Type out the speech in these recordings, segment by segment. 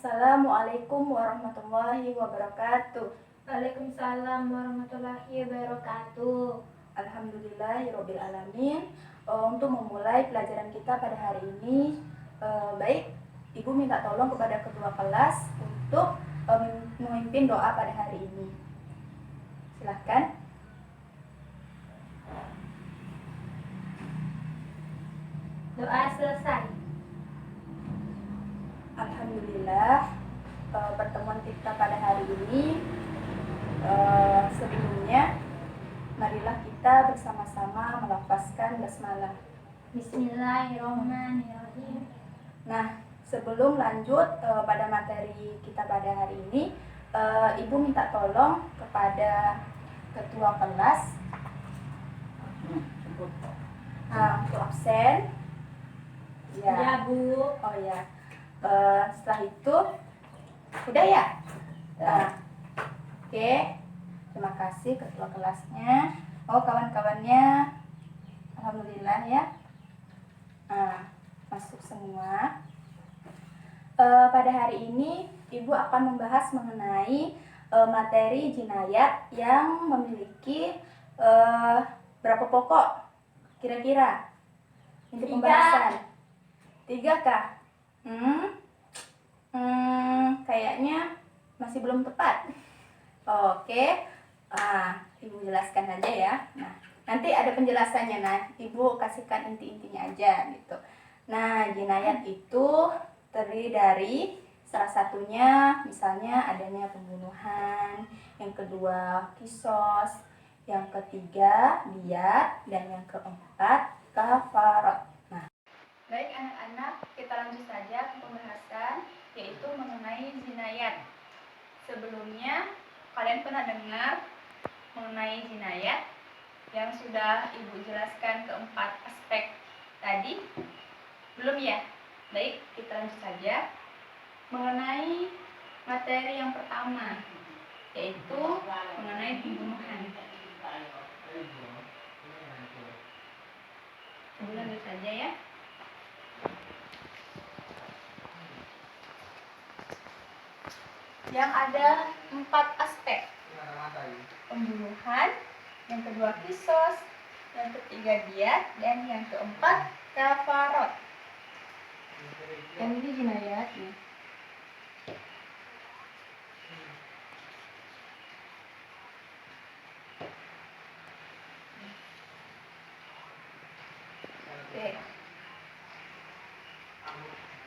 Assalamualaikum warahmatullahi wabarakatuh. Waalaikumsalam warahmatullahi wabarakatuh. Alhamdulillahirabbil alamin. Untuk memulai pelajaran kita pada hari ini, baik, Ibu minta tolong kepada ketua kelas untuk memimpin doa pada hari ini. Silahkan. Doa selesai. Alhamdulillah, pertemuan kita pada hari ini, sebelumnya marilah kita bersama-sama melafazkan basmalah. Bismillahirrahmanirrahim. Nah, sebelum lanjut pada materi kita pada hari ini, Ibu minta tolong kepada ketua kelas untuk absen. Ya, Bu. Oh ya. Setelah itu udah ya. Oke. Terima kasih ketua kelasnya. Kawan-kawannya, alhamdulillah ya. Masuk semua. Pada hari ini Ibu akan membahas mengenai materi jinayat yang memiliki berapa pokok kira-kira untuk pembahasan? 3 kah? Kayaknya masih belum tepat. Oke. Ibu jelaskan aja ya. Nah, nanti ada penjelasannya. Nah, Ibu kasihkan inti-intinya aja gitu. Nah, jinayat itu terdiri dari salah satunya misalnya adanya pembunuhan, yang kedua kisos, yang ketiga diyat, dan yang keempat kafarat. Nah, baik anak-anak, kita lanjut saja ke pembahasan, yaitu mengenai jinayat. Sebelumnya kalian pernah dengar mengenai jinayat yang sudah Ibu jelaskan keempat aspek tadi? Belum ya? Baik, kita lanjut saja mengenai materi yang pertama, yaitu mengenai pembunuhan. Ibu lanjut saja ya. Yang ada 4 aspek: pembunuhan, yang kedua kisos, yang ketiga diyat, dan yang keempat kafarat. Yang ini jinayatnya. Oke.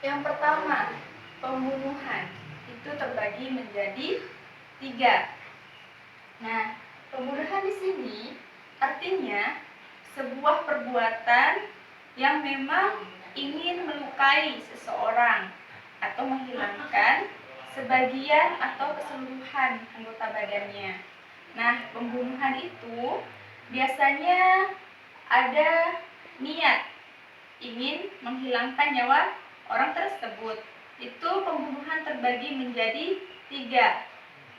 Yang pertama, pembunuhan. Itu terbagi menjadi 3. Nah, pembunuhan di sini artinya sebuah perbuatan yang memang ingin melukai seseorang atau menghilangkan sebagian atau keseluruhan anggota badannya. Nah, pembunuhan itu biasanya ada niat ingin menghilangkan nyawa orang tersebut. Itu pembunuhan terbagi menjadi 3,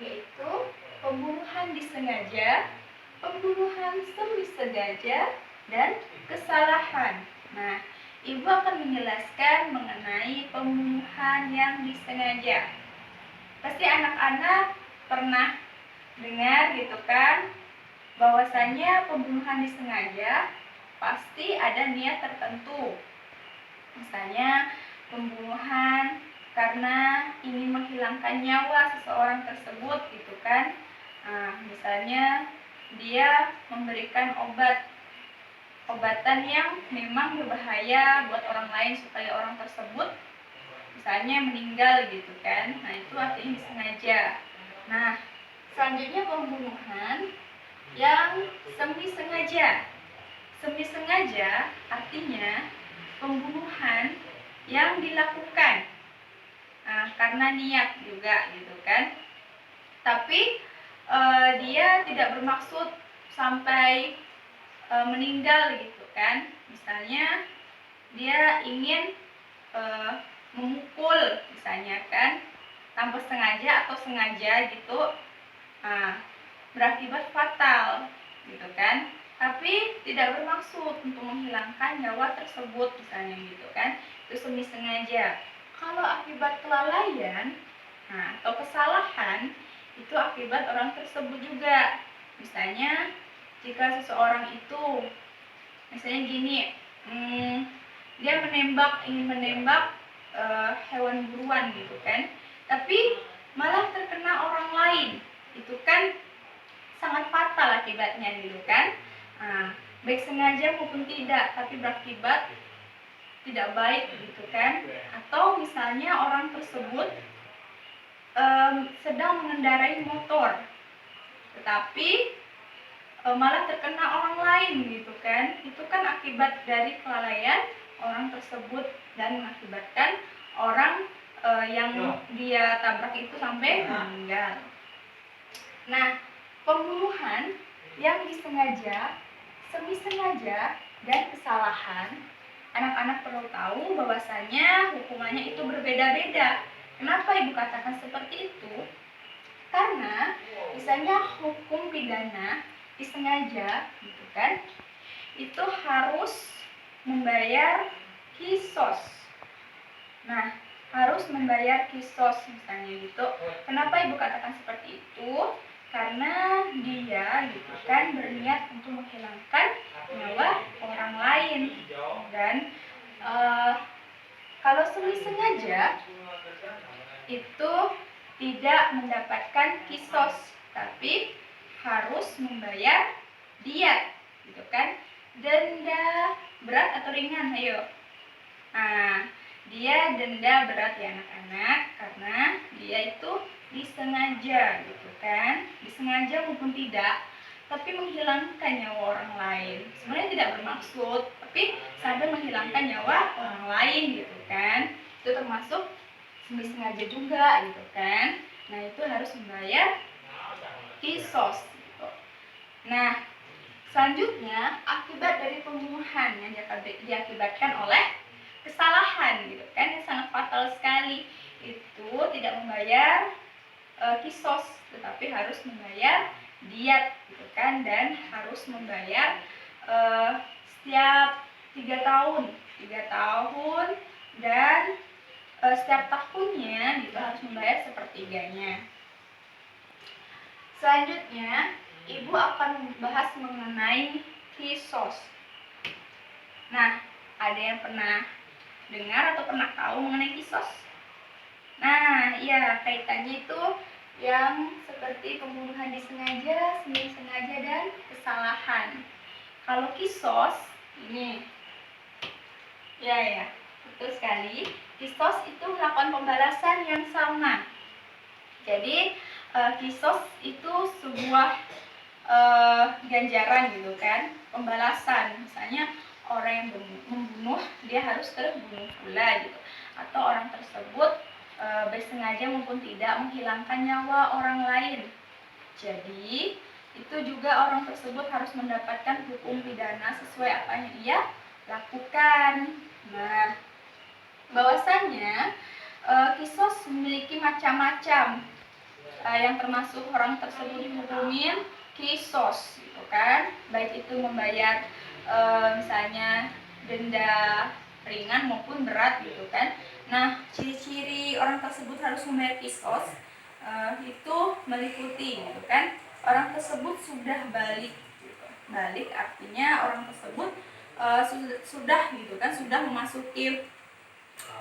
yaitu pembunuhan disengaja, pembunuhan semi-sengaja, dan kesalahan. Nah, Ibu akan menjelaskan mengenai pembunuhan yang disengaja. Pasti anak-anak pernah dengar gitu kan, bahwasanya pembunuhan disengaja pasti ada niat tertentu. Misalnya pembunuhan karena ingin menghilangkan nyawa seseorang tersebut gitu kan. Misalnya dia memberikan obatan yang memang berbahaya buat orang lain supaya orang tersebut misalnya meninggal gitu kan. Nah, itu artinya disengaja. Nah, selanjutnya pembunuhan yang semi sengaja. Semi sengaja artinya pembunuhan yang dilakukan karena niat juga gitu kan, tapi dia tidak bermaksud sampai meninggal gitu kan. Misalnya dia ingin memukul misalnya kan, tanpa sengaja atau sengaja gitu, berakibat fatal gitu kan, tapi tidak bermaksud untuk menghilangkan nyawa tersebut misalnya gitu kan. Itu semi sengaja. Kalau akibat kelalaian, nah, atau kesalahan, itu akibat orang tersebut juga. Misalnya, jika seseorang itu, misalnya gini, dia ingin menembak hewan buruan gitu kan, tapi malah terkena orang lain, itu kan sangat fatal akibatnya gitu kan. Nah, baik sengaja maupun tidak, tapi berakibat tidak baik gitu kan. Atau misalnya orang tersebut sedang mengendarai motor, tetapi malah terkena orang lain gitu kan. Itu kan akibat dari kelalaian orang tersebut dan mengakibatkan orang yang dia tabrak itu sampai meninggal. Nah, pembunuhan yang disengaja, semi sengaja, dan kesalahan, anak-anak perlu tahu bahwasanya hukumannya itu berbeda-beda. Kenapa ibu katakan seperti itu? Karena misalnya hukum pidana disengaja gitu kan, itu harus membayar kisos. Nah, harus membayar kisos misalnya gitu. Kenapa ibu katakan seperti itu? Karena dia gitu kan berniat untuk menghilangkan nyawa orang lain. Dan kalau semi sengaja itu tidak mendapatkan kisos, tapi harus membayar diat gitu kan. Denda berat atau ringan? Ayo. Nah, dia denda berat ya anak-anak, karena dia itu disengaja gitu kan, disengaja maupun tidak, tapi menghilangkan nyawa orang lain. Sebenarnya tidak bermaksud, tapi sampai menghilangkan nyawa orang lain gitu kan. Itu termasuk sengaja juga gitu kan. Nah, itu harus membayar kisos gitu. Nah, selanjutnya akibat dari pembunuhan yang diakibatkan oleh kesalahan gitu kan, yang sangat fatal sekali, itu tidak membayar kisos, tetapi harus membayar diat gitu kan, dan harus membayar setiap 3 tahun dan setiap tahunnya itu harus membayar sepertiganya. Selanjutnya, ibu akan membahas mengenai kisos. Nah, ada yang pernah dengar atau pernah tahu mengenai kisos? Nah, ya, kaitannya itu yang seperti pembunuhan disengaja, semi sengaja, dan kesalahan. Kalau kisos ini, ya, betul sekali. Kisos itu melakukan pembalasan yang sama. Jadi kisos itu sebuah ganjaran gitu kan, pembalasan. Misalnya orang yang membunuh, dia harus terbunuh pula gitu. Atau orang tersebut bersengaja maupun tidak menghilangkan nyawa orang lain. Jadi itu juga orang tersebut harus mendapatkan hukum pidana sesuai apa yang ia lakukan. Nah, bahwasannya kisos memiliki macam-macam, yang termasuk orang tersebut dihukumin kisos gitu kan, baik itu membayar misalnya denda ringan maupun berat gitu kan. Nah, ciri-ciri orang tersebut harus membayar kisos itu meliputi gitu kan, orang tersebut sudah balik gitu. Balik artinya orang tersebut sudah gitu kan, sudah memasuki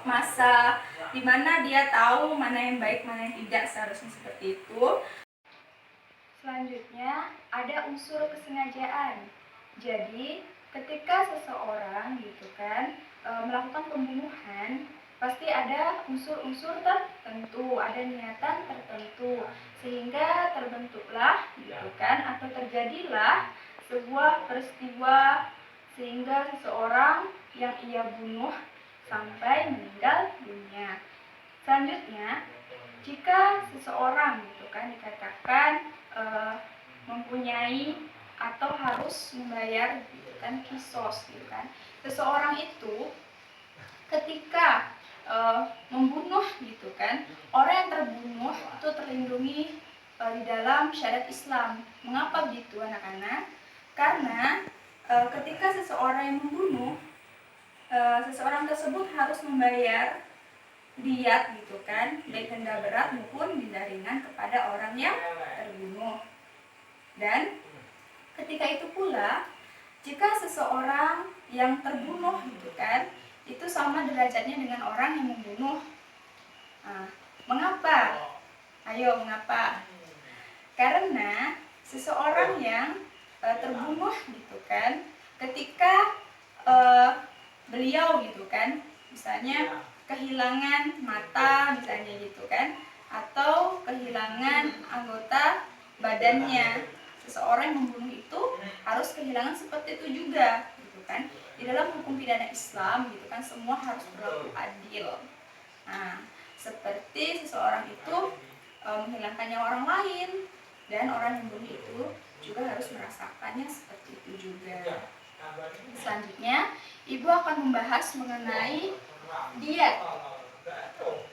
masa dimana dia tahu mana yang baik mana yang tidak, seharusnya seperti itu. Selanjutnya ada unsur kesengajaan. Jadi ketika seseorang gitu kan melakukan pembunuhan, pasti ada unsur-unsur tertentu, ada niatan tertentu, sehingga terbentuklah gitu kan, atau terjadilah sebuah peristiwa sehingga seseorang yang ia bunuh sampai meninggal dunia. Selanjutnya, jika seseorang gitu kan dikatakan mempunyai atau harus membayar gitu kan kisos gitu kan, seseorang itu ketika membunuh gitu kan, orang yang terbunuh itu terlindungi di dalam syariat Islam. Mengapa begitu anak-anak? Karena ketika seseorang yang membunuh, seseorang tersebut harus membayar diat gitu kan, baik denda berat maupun denda ringan kepada orang yang terbunuh. Dan ketika itu pula, jika seseorang yang terbunuh gitu kan, itu sama derajatnya dengan orang yang membunuh. Nah, mengapa? Ayo, mengapa? Karena seseorang yang terbunuh gitu kan, ketika beliau gitu kan, misalnya kehilangan mata misalnya gitu kan, atau kehilangan anggota badannya, seseorang yang membunuh itu harus kehilangan seperti itu juga gitu kan. Di dalam hukum pidana Islam gitu kan, semua harus berlaku adil. Nah, seperti seseorang itu menghilangkan nyawa orang lain, dan orang yang membunuh itu juga harus merasakannya seperti itu juga. Selanjutnya, Ibu akan membahas mengenai diat.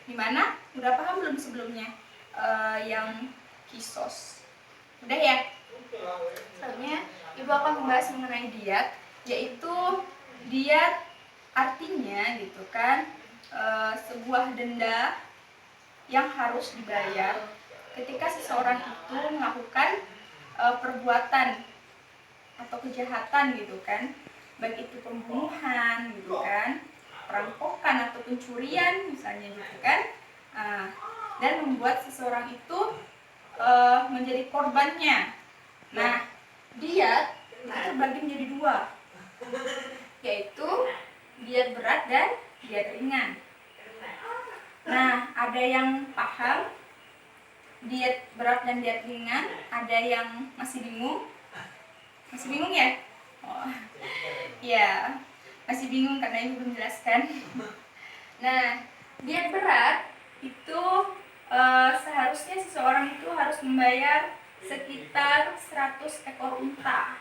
Dimana? Udah paham belum sebelumnya? Yang kisos. Udah ya? Selanjutnya, Ibu akan membahas mengenai diat, yaitu diat artinya gitu kan, sebuah denda yang harus dibayar ketika seseorang itu melakukan perbuatan atau kejahatan gitu kan, baik itu pembunuhan gitu kan, perampokan atau pencurian misalnya gitu kan, dan membuat seseorang itu menjadi korbannya. Nah, diat itu terbagi menjadi dua, yaitu diat berat dan diat ringan. Nah, ada yang paham diat berat dan diat ringan, ada yang masih bingung. Masih bingung ya? Oh, ya, masih bingung karena Ibu belum jelaskan. Nah, diat berat itu seharusnya seseorang itu harus membayar sekitar 100 ekor unta.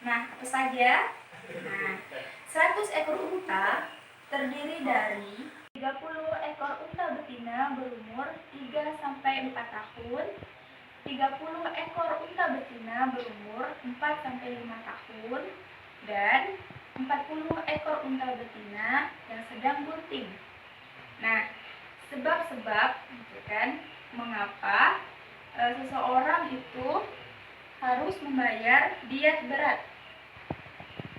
Nah, apa saja? Nah, 100 ekor unta terdiri dari 30 ekor unta betina berumur 3-4 tahun, 30 ekor unta betina berumur 4-5 tahun, dan 40 ekor unta betina yang sedang bunting. Nah, sebab-sebab gitu kan, mengapa seseorang itu harus membayar diat berat?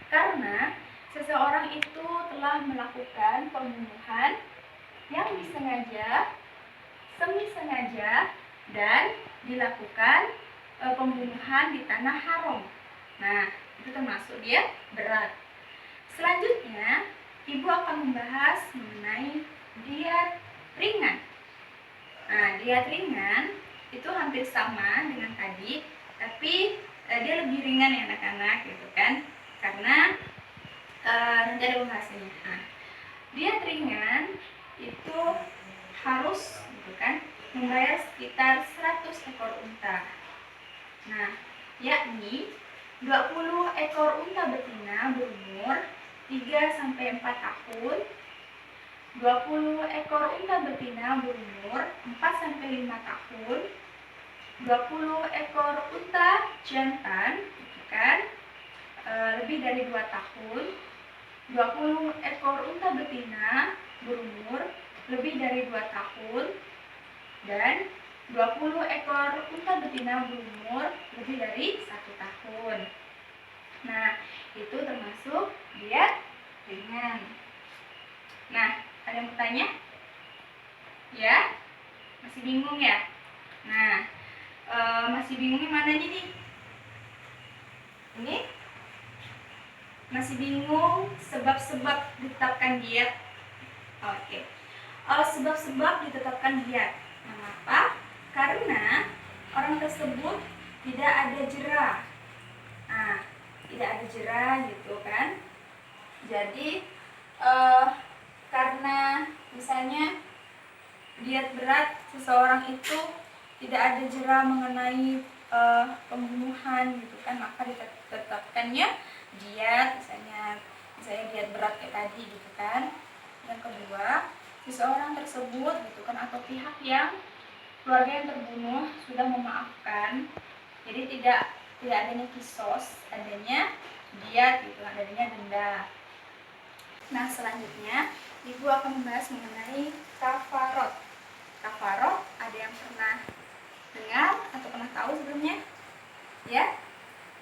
Karena seseorang itu telah melakukan pembunuhan yang disengaja, semi sengaja, dan dilakukan pembunuhan di tanah haram. Nah, itu termasuk diat berat. Selanjutnya, Ibu akan membahas mengenai diat ringan. Nah, diat ringan itu hampir sama dengan tadi, tapi dia lebih ringan ya anak-anak gitu kan, karena nanti ada pembahasannya. Nah, diat ringan itu harus gitu kan membayar sekitar 100 ekor unta. Nah, yakni 20 ekor unta betina berumur 3-4 tahun, 20 ekor unta betina berumur 4-5 tahun, 20 ekor unta jantan gitu kan, lebih dari 2 tahun, 20 ekor unta betina berumur lebih dari 2 tahun, dan 20 ekor unta betina berumur lebih dari 1 tahun. Nah, itu termasuk diat ringan. Nah, ada yang bertanya? Ya? Masih bingung ya? Nah, masih bingungnya mana nih? Ini? Masih bingung sebab-sebab ditetapkan diat? Oke. Sebab-sebab ditetapkan diat. Mengapa? Karena orang tersebut tidak ada jera. Nah, tidak ada jera gitu kan. Jadi karena misalnya diat berat, seseorang itu tidak ada jera mengenai pembunuhan gitu kan, maka ditetapkannya diat, misalnya diat berat kayak tadi gitu kan. Yang kedua, seseorang tersebut gitu kan, atau pihak yang keluarga yang terbunuh sudah memaafkan, jadi tidak adanya kisos, adanya diat gitu, adanya denda. Nah, selanjutnya Ibu akan membahas mengenai kafarot. Kafarot ada yang pernah dengar atau pernah tahu sebelumnya? Ya?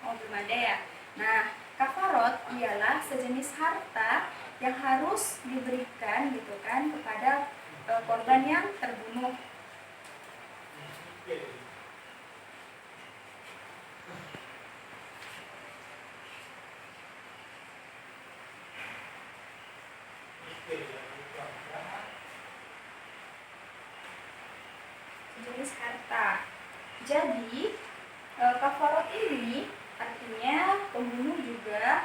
Oh, belum ada ya. Nah, kafarot ialah sejenis harta yang harus diberikan gitu kan kepada korban yang terbunuh. Sejenis harta. Jadi kafarot ini artinya pembunuh juga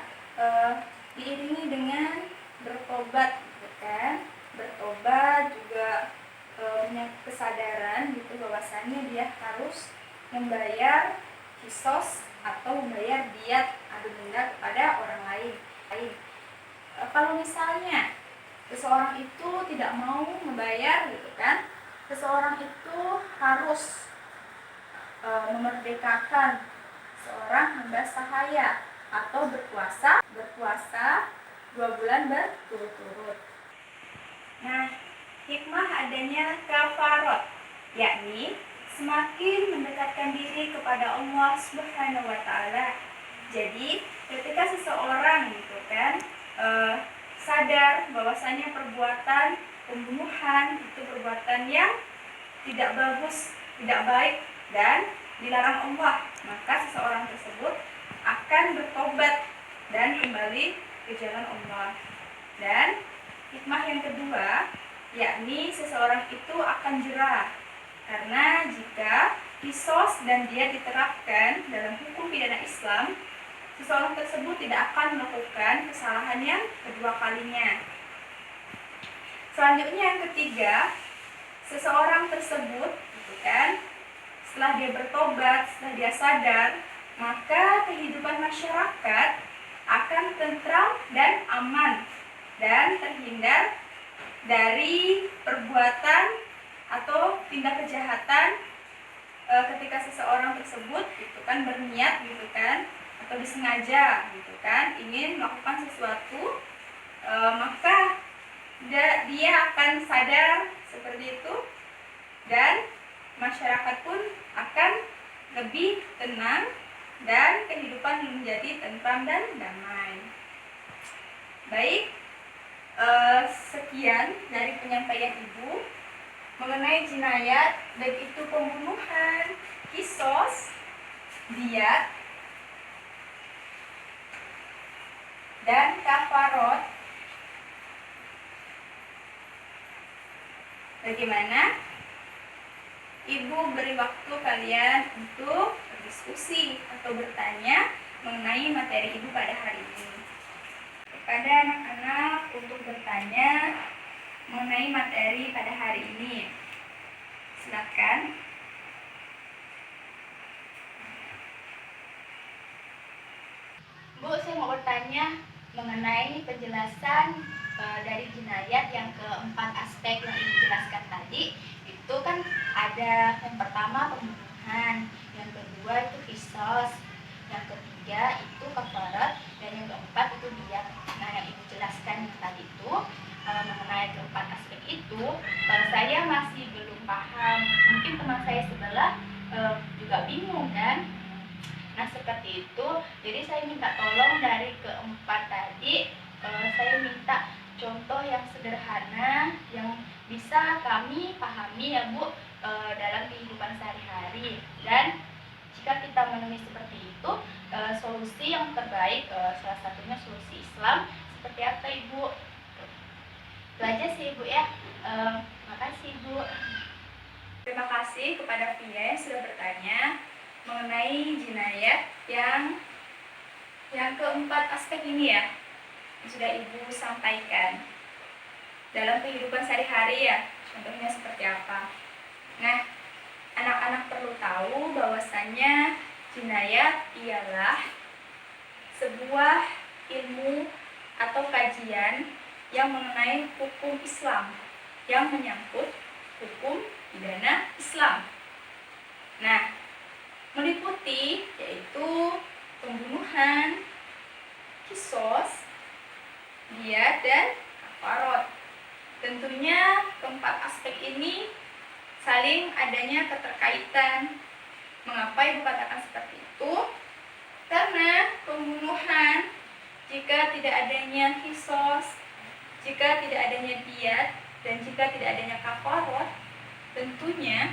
diiringi dengan bertobat, gitu kan? Bertobat juga punya kesadaran gitu bahwasannya dia harus membayar kisos atau membayar diat adu denda kepada orang lain. Kalau misalnya seseorang itu tidak mau membayar gitu kan, seseorang itu harus memerdekakan seorang hamba sahaya atau berpuasa 2 bulan berturut-turut. Nah, hikmah adanya kafarot yakni semakin mendekatkan diri kepada Allah Subhanahu wa taala. Jadi, ketika seseorang gitu kan sadar bahwasanya perbuatan pembunuhan itu perbuatan yang tidak bagus, tidak baik dan dilarang Allah, maka seseorang tersebut akan bertobat dan kembali ke jalan Allah. Dan hikmah yang kedua yakni seseorang itu akan jera, karena jika kisos dan dia diterapkan dalam hukum pidana Islam, seseorang tersebut tidak akan melakukan kesalahan yang kedua kalinya. Selanjutnya yang ketiga, seseorang tersebut gitu kan, setelah dia bertobat, setelah dia sadar, maka kehidupan masyarakat akan tentram dan aman dan terhindar dari perbuatan atau tindak kejahatan ketika seseorang tersebut gitu kan berniat gitu kan atau disengaja gitu kan ingin melakukan sesuatu, maka dia akan sadar seperti itu dan masyarakat pun akan lebih tenang dan kehidupan menjadi tentram dan damai. Baik, sekian dari penyampaian Ibu mengenai jinayat, baik itu pembunuhan, kisos, diat, dan kafarot. Bagaimana? Ibu beri waktu kalian untuk berdiskusi atau bertanya mengenai materi Ibu pada hari ini. Kepada anak-anak untuk bertanya mengenai materi pada hari ini. Silakan. Bu, saya mau bertanya mengenai penjelasan dari jinayat yang keempat aspek yang Ibu jelaskan tadi. Itu kan ada yang pertama pembunuhan, yang kedua itu kisos, yang ketiga itu kafarat, dan yang keempat itu diat. Nah, yang Ibu jelaskan tadi itu mengenai keempat aspek itu saya masih belum paham. Mungkin teman saya sebelah juga bingung kan. Nah, seperti itu. Jadi saya minta tolong dari keempat tadi, saya minta contoh yang sederhana yang bisa kami pahami ya Bu dalam kehidupan sehari-hari. Dan jika kita menemui seperti itu, solusi yang terbaik, salah satunya solusi Islam, seperti apa Ibu? Itu aja sih Ibu ya. Makasih Ibu. Terima kasih kepada Via yang sudah bertanya mengenai jinayat yang keempat aspek ini ya, yang sudah Ibu sampaikan dalam kehidupan sehari-hari ya, contohnya seperti apa. Nah, anak-anak perlu tahu bahwasannya jinayat ialah sebuah ilmu atau kajian yang mengenai hukum Islam, yang menyangkut hukum pidana Islam. Nah, meliputi yaitu pembunuhan, kisos, diat, dan kafarot. Tentunya keempat aspek ini saling adanya keterkaitan. Mengapa ibu katakan seperti itu? Karena pembunuhan, jika tidak adanya kisos, jika tidak adanya diyat, dan jika tidak adanya kafarot, tentunya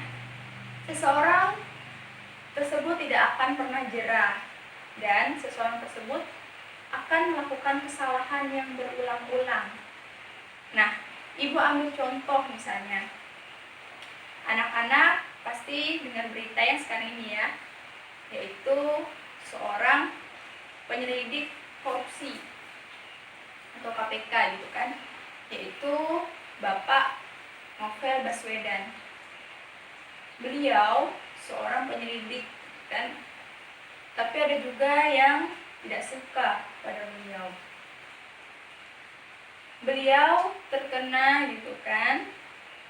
seseorang tersebut tidak akan pernah jerah, dan seseorang tersebut akan melakukan kesalahan yang berulang-ulang. Nah, ibu ambil contoh misalnya, anak-anak pasti dengar berita yang sekarang ini ya, yaitu seorang penyelidik korupsi atau KPK gitu kan, yaitu Bapak Novel Baswedan. Beliau seorang penyelidik kan, tapi ada juga yang tidak suka pada beliau. Beliau terkena gitu kan,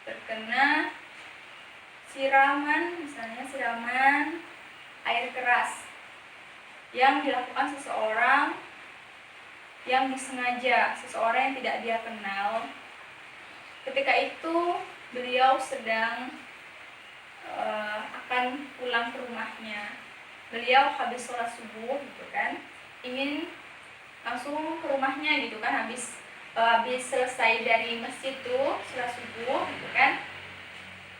terkena siraman, misalnya siraman air keras yang dilakukan seseorang yang disengaja, seseorang yang tidak dia kenal. Ketika itu beliau sedang akan pulang ke rumahnya. Beliau habis sholat subuh gitu kan, ingin langsung ke rumahnya gitu kan, habis selesai dari masjid tuh sholat subuh gitu kan,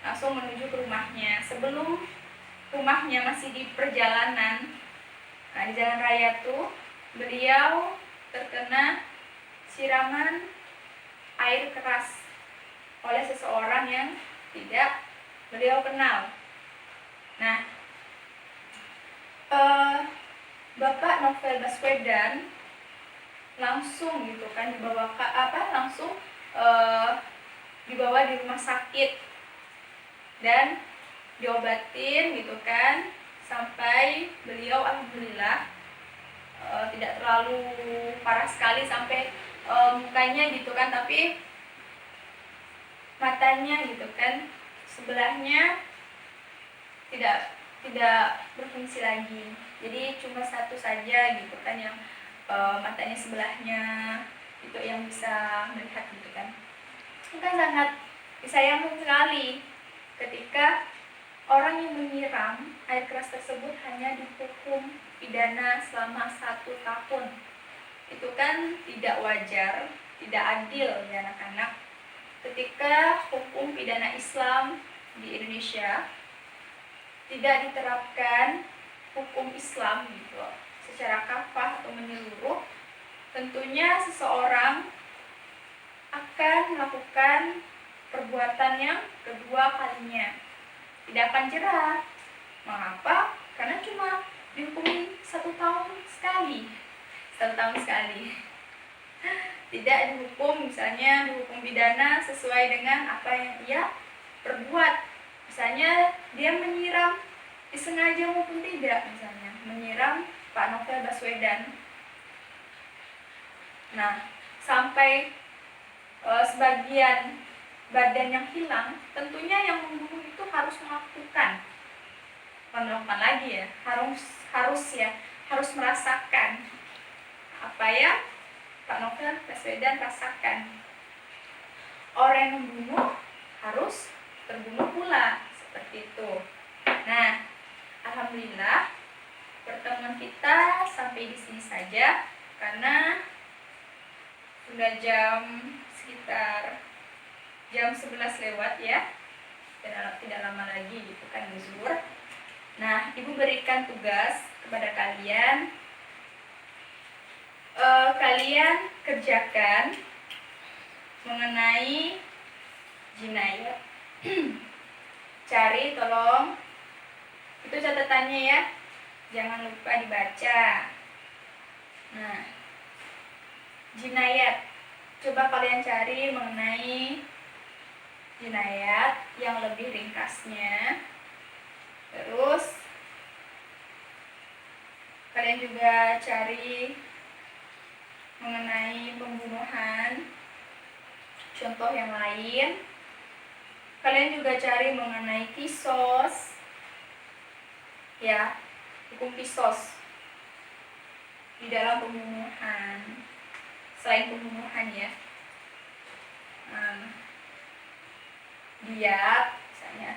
langsung menuju ke rumahnya. Sebelum rumahnya masih di perjalanan, nah, di jalan raya tuh beliau terkena siraman air keras oleh seseorang yang tidak beliau kenal. Nah, Bapak Novel Baswedan langsung gitu kan dibawa dibawa di rumah sakit dan diobatin gitu kan, sampai beliau alhamdulillah tidak terlalu parah sekali sampai mukanya gitu kan, tapi matanya gitu kan sebelahnya tidak berfungsi lagi. Jadi cuma satu saja gitu kan yang matanya sebelahnya itu yang bisa melihat gitu kan. Itu kan sangat disayangkan sekali ketika orang yang menyiram air keras tersebut hanya dihukum pidana selama 1 tahun. Itu kan tidak wajar, tidak adil ya anak-anak. Ketika hukum pidana Islam di Indonesia tidak diterapkan hukum Islam gitu secara kafah atau menyeluruh, tentunya seseorang akan melakukan perbuatan yang kedua kalinya, tidak akan jerah. Mengapa? Karena cuma dihukumi 1 tahun sekali, 1 tahun sekali. Tidak dihukum, misalnya dihukum pidana sesuai dengan apa yang ia perbuat. Misalnya dia menyiram, disengaja maupun tidak, misalnya menyiram Pak Novel Baswedan. Nah, sampai sebagian badan yang hilang, tentunya yang membunuh itu harus melakukan lagi ya, harus merasakan apa ya Pak Novel Baswedan rasakan. Orang yang membunuh harus terbunuh pula, seperti itu. Nah, alhamdulillah pertemuan kita sampai di sini saja karena sudah sekitar jam 11 lewat ya, tidak lama lagi gitu kan zuhur. Nah, ibu berikan tugas kepada kalian, kalian kerjakan mengenai jinayat. Cari tolong, itu catatannya ya, jangan lupa dibaca. Nah, jinayat, coba kalian cari mengenai jinayat yang lebih ringkasnya. Terus kalian juga cari mengenai pembunuhan, contoh yang lain. Kalian juga cari mengenai kisos ya, hukum kisos di dalam pembunuhan, selain pembunuhan ya. diat, misalnya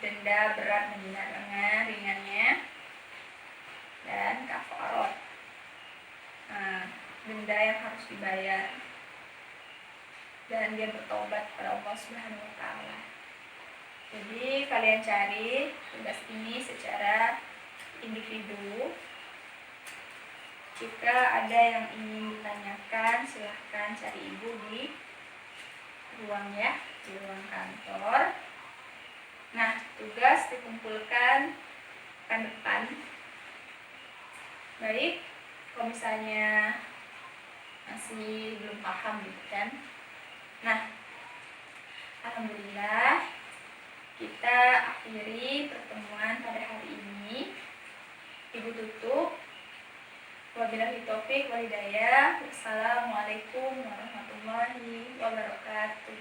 denda berat menghina ringannya, dan kafarot, denda yang harus dibayar, dan dia bertobat kepada Allah Subhanahu wa taala. Jadi kalian cari tugas ini secara individu. Jika ada yang ingin ditanyakan, silahkan cari ibu di ruang di ruang kantor. Nah, tugas dikumpulkan pekan depan. Baik, kalau misalnya masih belum paham gitu kan. Nah, alhamdulillah kita akhiri pertemuan pada hari ini. Ibu tutup. Wabillahi taufiq wal hidayah. Wassalamualaikum warahmatullahi wabarakatuh.